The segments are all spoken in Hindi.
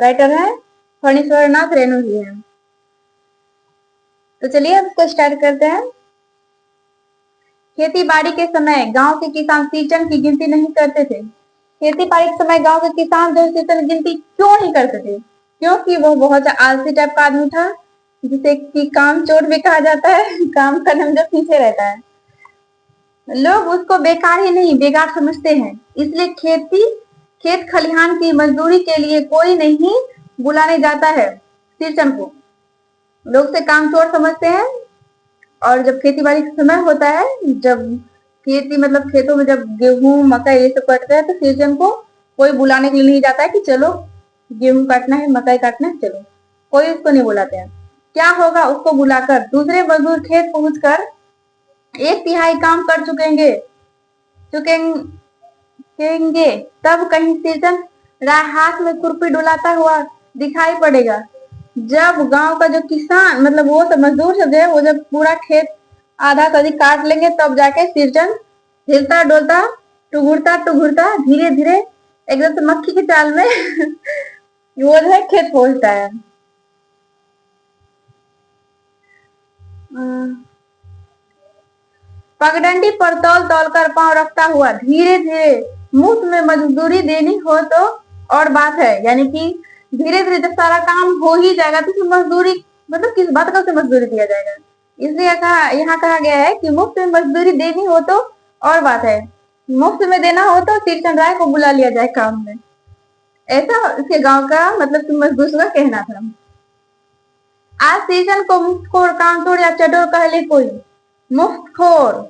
राइटर है फणीश्वर नाथ रेणु जी हैं। तो चलिए अब इसको स्टार्ट करते हैं। खेती बाड़ी के समय गांव के किसान सीजन की गिनती नहीं करते थे। खेती बाड़ी के समय गांव के किसान जो सीजन की गिनती क्यों नहीं करते थे? क्योंकि वो बहुत आलसी टाइप का आदमी था, जिसे कि काम चोर भी कहा जाता है। काम करने में जो पीछे रहता है, लोग उसको बेकार ही नहीं बेकार समझते हैं। इसलिए खेत खलिहान की मजदूरी के लिए कोई नहीं बुलाने जाता है सीजन को। लोग से काम चोर समझते हैं। और जब खेती बाड़ी का समय होता है, जब खेती मतलब खेतों में जब गेहूं मकई ये सब कटते हैं, तो सीजन को कोई बुलाने के लिए नहीं जाता है कि चलो गेहूं काटना है मकई काटना है चलो, कोई उसको नहीं बुलाते हैं। क्या होगा, उसको बुलाकर दूसरे मजदूर खेत पहुंचकर 1/3 काम कर चुकेंगे। तब कहीं सीजन राय हाथ में खुरपी डुलाता हुआ दिखाई पड़ेगा। जब गांव का जो किसान मतलब वो सब मजदूर सब है, वो जब पूरा खेत आधा कभी काट लेंगे, तब जाके सिरजन हिलता डोलता टुघुरता धीरे धीरे एकदम से मक्खी की चाल में वो जो है खेत पहुंचता है। पगडंडी पर तौल तौल कर पांव रखता हुआ धीरे धीरे मुफ्त में मजदूरी देनी हो तो और बात है। यानी कि धीरे धीरे जब सारा काम हो ही जाएगा तो मजदूरी मतलब किस बात का उसे मजदूरी दिया जाएगा। इसलिए यहाँ कहा गया है कि मुफ्त में मजदूरी देनी हो तो और बात है, मुफ्त में देना हो तो तीरचंद राय को बुला लिया जाए काम में। ऐसा इसके गांव का मतलब कि मजदूर का कहना था। आज सीजन को मुफ्तखोर कामचोर या चटोर कह ले कोई। मुफ्तखोर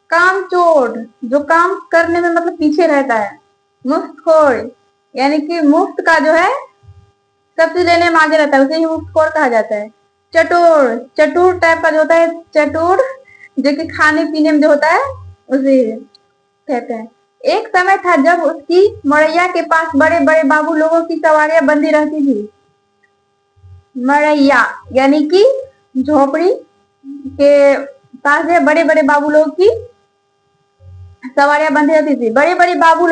काम चोर जो काम करने में मतलब पीछे रहता है। मुफ्तखोर यानी कि मुफ्त का जो है सब चीज लेने में आगे रहता है, उसे ही मुफ्तखोर कहा जाता है। चटूर टाइप का जो होता है, चटूर जो कि खाने पीने में जो होता है उसे कहते हैं। एक समय था जब उसकी मड़ैया के पास बड़े बड़े बाबू लोगों की सवारियां बंधी रहती थी। मड़ैया यानी कि झोपड़ी के पास बड़े बड़े बाबू लोगों की सवारियां बंधी रहती थी। बड़े बड़े बाबू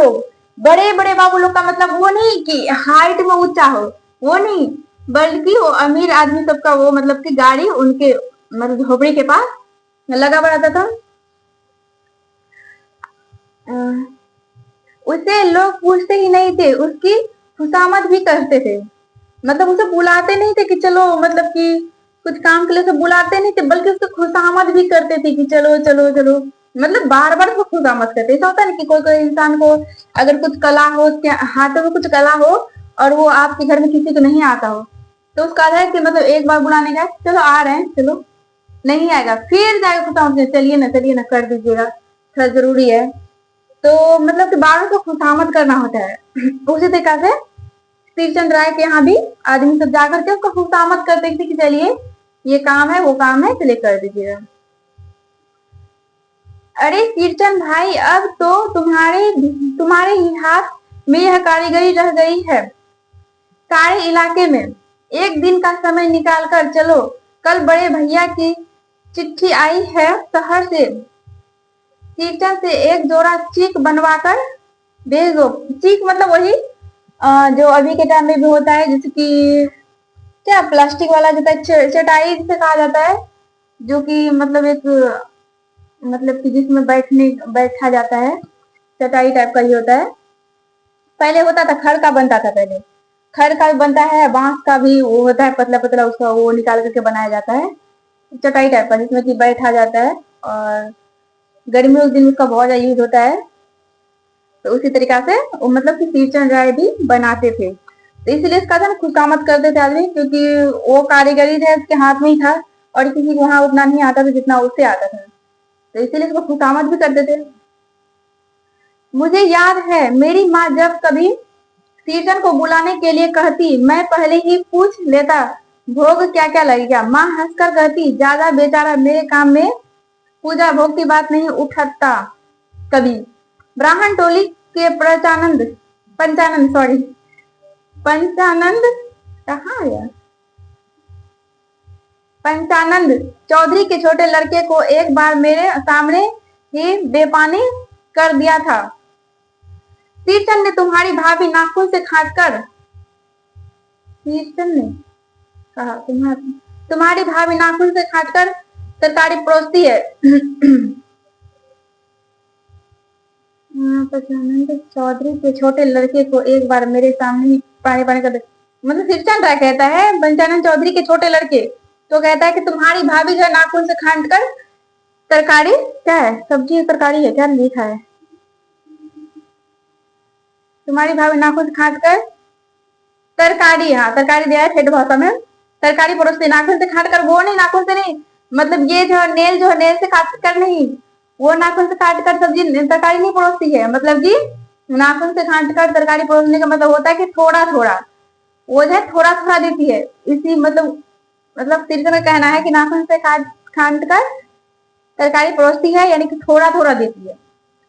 लोग का मतलब वो नहीं कि हाइट में ऊंचा हो, वो नहीं, बल्कि वो अमीर आदमी सबका वो मतलब कि गाड़ी उनके मतलब झोपड़ी के पास लगा हुआ रहता था। उसे लोग पूछते ही नहीं थे, उसकी खुशामद भी करते थे। मतलब उसे बुलाते नहीं थे कि चलो मतलब कि कुछ काम के लिए उसे बुलाते नहीं थे, बल्कि उसकी खुशामद भी करते थे कि चलो चलो चलो, मतलब बार बार उसको खुशामद करते। ऐसा होता है ना कि कोई कोई इंसान को अगर कुछ कला हो, उसके हाथों में कुछ कला हो और वो आपके घर में किसी को नहीं आता हो, तो उसका है कि मतलब एक बार बुलाने का चलो आ रहे हैं चलो, नहीं आएगा फिर जाएगा खुशामद, चलिए ना कर दीजिएगा थोड़ा जरूरी है। तो मतलब कि बार बार खुशामद करना होता है। उसी तरीका से तीरचंद राय के यहाँ भी आदमी सब जाकर के उसको खुशामद करते थे कि चलिए ये काम है वो काम है चलिए कर दीजिएगा। अरे तीरचंद भाई, अब तो तुम्हारे ही हाथ में यह कारीगरी रह गई है सारे इलाके में। एक दिन का समय निकाल कर चलो, कल बड़े भैया की चिट्ठी आई है शहर से, तीरचंद से एक जोड़ा चीक बनवाकर भेज दो। चीक मतलब वही जो अभी के टाइम में भी होता है, जैसे कि क्या प्लास्टिक वाला जो चटाई जिसे कहा जाता है, जो कि मतलब एक मतलब कि जिसमें बैठा जाता है, चटाई टाइप का ही होता है। पहले होता था खड़ का बनता था, पहले खड़ का भी बनता है, बांस का भी वो होता है पतला पतला, उसका वो निकाल करके बनाया जाता है चटाई टाइप का, जिसमें कि बैठा जाता है। और गर्मियों के दिन उसका बहुत ज्यादा यूज होता है। तो उसी तरीका से वो मतलब कि तीरचंद राय भी बनाते थे। तो इसलिए इसका था खुशामद करते थे आदमी, क्योंकि वो कारीगरी है उसके हाथ में ही था और किसी को वहां उतना नहीं आता था जितना उससे आता था, तो इसीलिए इसको खुशामद भी करते थे। मुझे याद है मेरी माँ जब कभी तीरचंद को बुलाने के लिए कहती, मैं पहले ही पूछ लेता भोग क्या क्या लगेगा। माँ हंसकर कहती, ज्यादा बेचारा मेरे काम में पूजा भोग की बात नहीं उठाता कभी। ब्राह्मण टोली के पंचानंद कहाँ गया, पंचानंद चौधरी के छोटे लड़के को एक बार मेरे सामने ही बेपानी कर दिया था। तीरचंद ने तुम्हारी भाभी नाखून से खाट कर शीर्षन ने कहा, तुम्हारी भाभी नाखून से काटकर तरकारी परोसती है। पंचानंद चौधरी के छोटे लड़के को एक बार मेरे सामने ही पानी पानी कर, मतलब शीर्षन राय कहता है पंचानंद चौधरी के छोटे लड़के तो कहता है कि तुम्हारी भाभी जो है नाखून से काट कर तरकारी, क्या है, सब्जी तरकारी है, क्या लिखा है, तुम्हारी भाभी नाखून से काट कर तरकारी, हाँ तरकारी दिया है ठेठ भाषा में, तरकारी परोसती, नाखून से काट कर, वो नहीं, नाखून से नहीं, मतलब ये जो है नेल से काट कर नहीं, वो नाखून से काट कर सब्जी तरकारी नहीं परोसती है, मतलब कि नाखून से काट कर तरकारी परोसने का मतलब होता है कि थोड़ा थोड़ा, वो जो है थोड़ा थोड़ा देती है, इसी मतलब शीर्षक का कहना है कि नाखून से काट कर तरकारी परोसती है, यानी कि थोड़ा थोड़ा देती है।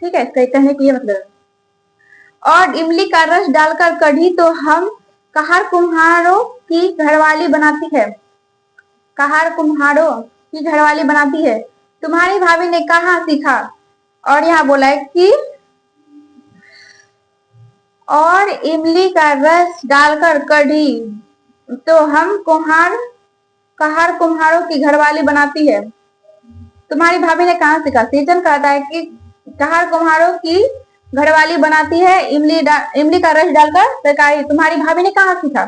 ठीक है, इसका कहने की ये मतलब। और इमली का रस डालकर कढ़ी तो हम कहार कुम्हारों की घरवाली बनाती है, कहार कुम्हारों की घरवाली बनाती है, तुम्हारी भाभी ने कहाँ सीखा। और यहाँ बोला है कि और इमली का रस डालकर कढ़ी तो हम कहार कुम्हारों की घरवाली बनाती है, तुम्हारी भाभी ने कहाँ सीखा। शीर्षन कहता है कि कहार कुम्हारों की घरवाली बनाती है इमली का रस डालकर तरकारी, तुम्हारी भाभी ने कहाँ सीखा,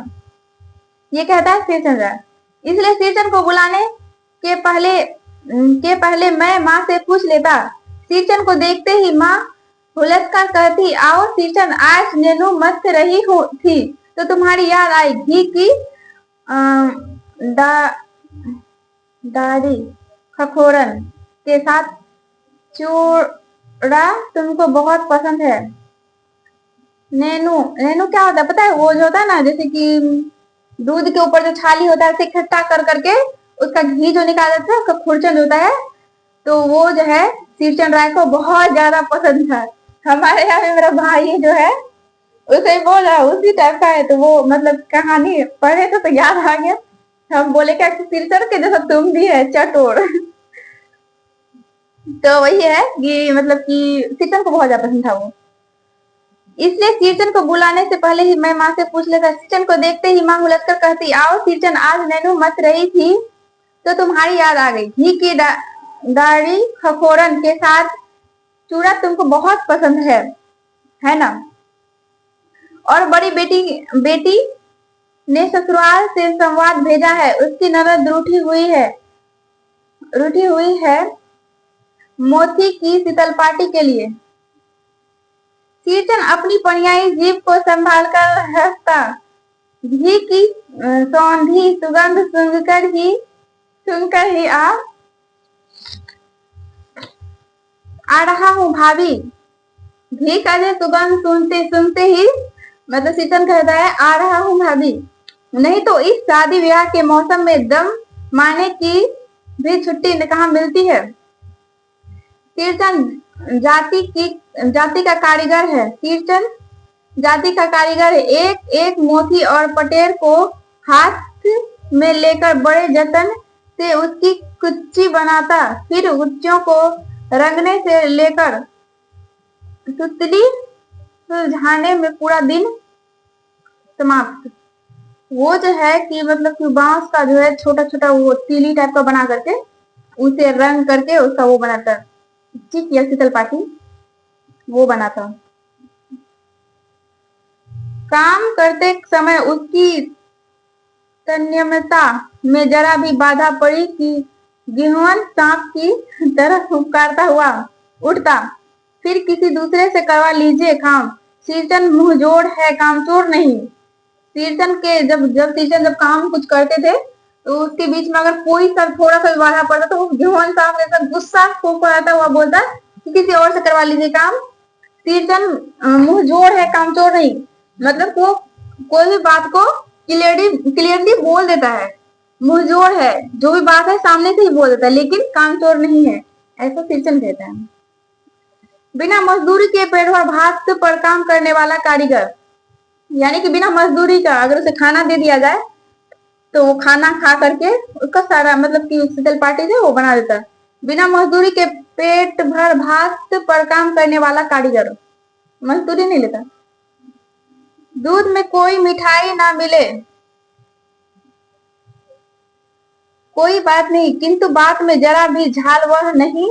ये कहता है शीर्षन। इसलिए शीर्षन को बुलाने के पहले मैं माँ से पूछ लेता। शीर्षन को देखते ही माँ हुलसकर कहती, आओ शीर्षन, आज नैनू मस्त रही थी तो तुम्हारी याद आई, घी की दाढ़ी खखोरन के साथ चूड़ा तुमको बहुत पसंद है। नैनू नैनू क्या होता है पता है, वो जो होता है ना, जैसे कि दूध के ऊपर जो छाली होता है उसे इकट्ठा कर करके उसका घी जो निकाल देता है उसका खुरचन होता है, तो वो जो है शीर्षन राय को बहुत ज्यादा पसंद था। हमारे यहाँ में मेरा भाई जो है उसे बोल रहा उसी टाइप का है, तो वो मतलब कहानी पढ़े तो याद आ गया, हम बोले क्या शीर्षन के जैसा तुम भी है चटोर। तो वही है कि मतलब कि शीर्षन को बहुत ज्यादा पसंद था वो, इसलिए शीर्षन को बुलाने से पहले ही मैं माँ से पूछ लेता। शीर्षन को देखते ही माँ हुलसकर कहती, आओ शीर्षन, आज नैनू मत रही थी तो तुम्हारी याद आ गई, घी की दाढ़ी खखोरन के साथ चूड़ा तुमको बहुत पसंद है ना। और बड़ी बेटी ने ससुराल से संवाद भेजा है, उसकी ननद रूठी हुई है मोती की शीतल पार्टी के लिए। शीर्षन अपनी पनियाई जीभ को संभाल कर हंसता, घी की सौंधी सुगंध सुनकर ही आ रहा हूँ भाभी। घी का जो सुगंध सुनते ही मतलब शीर्षन कहता है आ रहा हूँ भाभी, नहीं तो इस शादी ब्याह के मौसम में दम मारने की भी छुट्टी कहाँ मिलती है। शीर्षन जाति का कारीगर है, शीर्षन जाति का कारीगर है, एक एक मोती और पटेर को हाथ में लेकर बड़े जतन से उसकी कुच्ची बनाता, फिर गुच्चियों को रंगने से लेकर सुतली सुलझाने में पूरा दिन समाप्त। वो जो है कि मतलब कि बांस का जो है छोटा छोटा वो तीली टाइप का बना करके उसे रंग करके उसका वो बनाता, चिक या शीतल पाटी वो बनाता। काम करते समय उसकी संयमता में जरा भी बाधा पड़ी कि गिहुअन सांप की तरह फुफकारता हुआ उठता, फिर किसी दूसरे से करवा लीजिए काम। शीर्षन मुंहजोड़ है, कामचोर नहीं। शीर्षन के जब शीर्षन जब काम कुछ करते थे तो उसके बीच में अगर कोई सा थोड़ा सा बाधा पड़ता तो गिहुअन सांप के साथ गुस्सा फुफकारता हुआ बोलता कि किसी और से करवा लीजिए काम। शीर्षन मुंहजोड़ है, कामचोर नहीं, मतलब वो कोई भी बात को क्लियरली बोल देता है, मुंहजोड़ है, जो भी बात है सामने से ही बोल देता है, लेकिन कामचोर नहीं है, ऐसा शीर्षन कहता है। बिना मजदूरी के पेट भर भात पर काम करने वाला कारीगर, यानी कि बिना मजदूरी का अगर उसे खाना दे दिया जाए तो वो खाना खा करके उसका सारा मतलब कि शीतल पार्टी से वो बना देता है। बिना मजदूरी के पेट भर भात पर काम करने वाला कारीगर, मजदूरी नहीं लेता। दूध में कोई मिठाई ना मिले कोई बात नहीं, किंतु बात में जरा भी झाल वह नहीं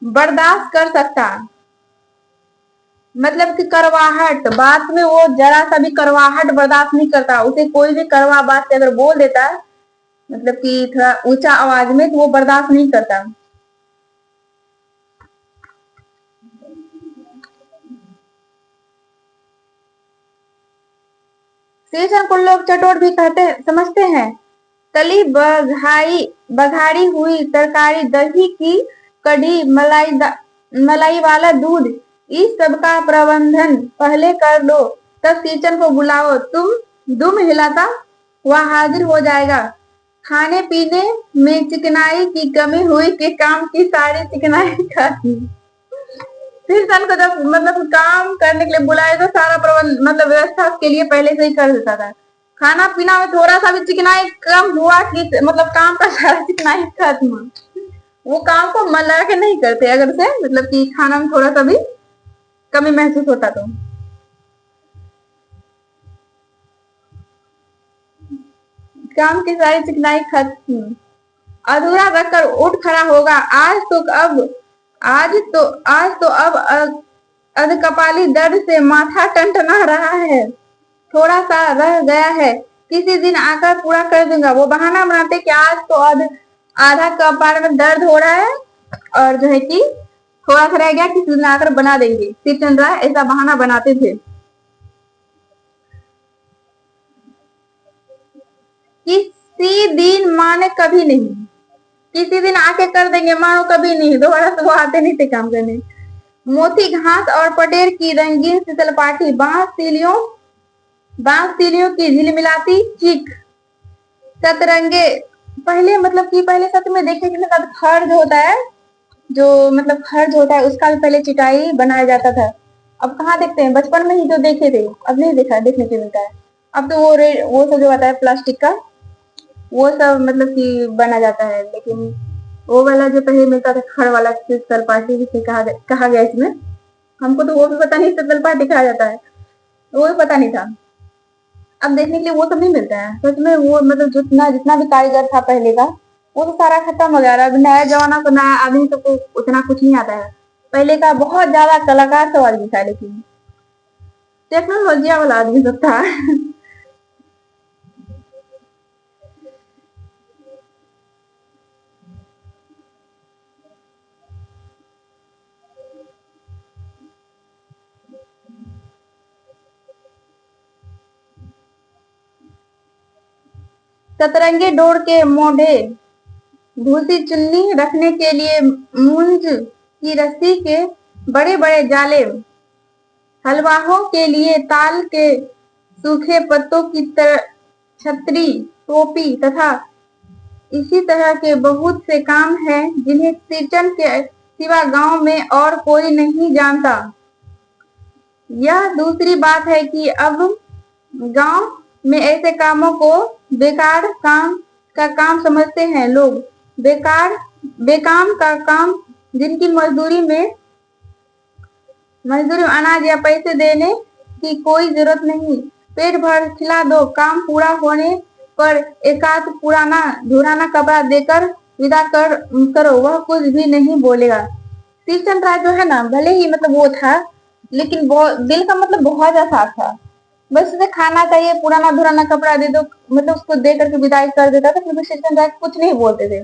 बर्दाश्त कर सकता। मतलब कि करवाहट, बात में वो जरा सा भी करवाहट बर्दाश्त नहीं करता। उसे कोई भी करवा बात से अगर बोल देता है, मतलब कि थोड़ा ऊंचा आवाज में, तो वो बर्दाश्त नहीं करता। शेषन को लोग चटोट भी कहते समझते हैं। तली बघाड़ी हुई तरकारी, दही की कढ़ी, मलाई वाला दूध, इस सब का प्रबंधन पहले कर लो, तब किचन को बुलाओ। दुम हिलाता वह हाजिर हो जाएगा। खाने पीने में चिकनाई की कमी हुई कि काम की सारी चिकनाई खाती। फिर सन को जब मतलब काम करने के लिए बुलाए तो सारा प्रबंध मतलब व्यवस्था उसके लिए पहले से ही कर देता था। खाना पीना में थोड़ा सा भी चिकनाई कम हुआ कि मतलब काम का सारा चिकनाई खत्म। वो काम को मन लगा के नहीं करते, अगर से मतलब कि खाना में थोड़ा सा भी कमी महसूस होता तो। काम की सारी चिकनाई खत्म। अधूरा रखकर उठ खड़ा होगा। आज तो अब अधकपाली दर्द से माथा टंटना रहा है। थोड़ा सा रह गया है, किसी दिन आकर पूरा कर दूंगा। वो बहाना बनाते कि आज तो आधा कपार में दर्द हो रहा है और जो है कि थोड़ा सा रह गया, किसी दिन आकर बना देंगे। शिवचंद्र राय ऐसा बहाना बनाते थे। किसी दिन माने कभी नहीं, किसी दिन आके कर देंगे, मानो कभी नहीं। दोबारा से वो आते नहीं थे काम करने। मोती घास और पटेर की रंगीन फिसल पाटी, बांस तीलियों की झिलमिलाती चीख, सतरंगे। पहले मतलब कि पहले सच में देखने के साथ खर्ज होता है, जो मतलब खर्ज होता है उसका भी पहले चिटाई बनाया जाता था। अब कहाँ देखते हैं, बचपन में ही तो देखे थे, अब नहीं देखा, देखने को मिलता है। अब तो वो सब जो आता है प्लास्टिक का, वो सब मतलब कि बना जाता है। लेकिन वो वाला जो पहले मिलता था खड़ वाला फिसल पार्टी जिसे कहा गया इसमें, हमको तो वो भी पता नहीं फिसल पार्टी कहा जाता है, वो भी पता नहीं था। अब देखने के लिए वो सब नहीं मिलता है सच में। वो मतलब जितना जितना भी कारीगर था पहले का, वो तो सारा खत्म हो गया। अब नया जमाना को नया आदमी सबको उतना कुछ नहीं आता है। पहले का बहुत ज्यादा कलाकार सब आदमी था, लेकिन टेक्नोलॉजी वाला आदमी सब था। सतरंगी डोर के मोढ़े, भूसी चुन्नी रखने के लिए मूंज की रस्सी के बड़े बड़े जाले, हलवाहों के लिए ताल के सूखे पत्तों की छतरी, टोपी तथा इसी तरह के बहुत से काम हैं जिन्हें सिंचन के सिवा गांव में और कोई नहीं जानता। यह दूसरी बात है कि अब गांव में ऐसे कामों को बेकार काम समझते हैं लोग। बेकाम का काम, जिनकी मजदूरी में अनाज या पैसे देने की कोई जरूरत नहीं। पेट भर खिला दो, काम पूरा होने पर एकाध पुराना धुराना कपड़ा देकर विदा करो, वह कुछ भी नहीं बोलेगा। श्रीचंद्र राय जो है ना, भले ही मतलब वो था, लेकिन बहुत दिल का मतलब बहुत ज्यादा साफ था। बस उसे खाना चाहिए, पुराना धुराना कपड़ा दे दो, मतलब उसको दे करके विदाई कर देता था। फिर भी श्रीचंद्र राय कुछ नहीं बोलते थे।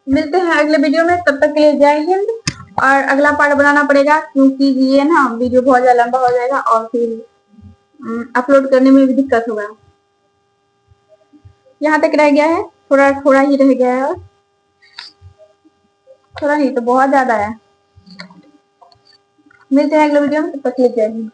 मिलते हैं अगले वीडियो में, तब तक के लिए जय हिंद। और अगला पार्ट बनाना पड़ेगा क्योंकि ये ना वीडियो बहुत ज्यादा लंबा हो जाएगा और फिर अपलोड करने में भी दिक्कत होगा। यहाँ तक रह गया है, थोड़ा थोड़ा ही रह गया है, थोड़ा नहीं तो बहुत ज्यादा है। मिलते हैं अगले वीडियो में, तब तक के लिए जय हिंद।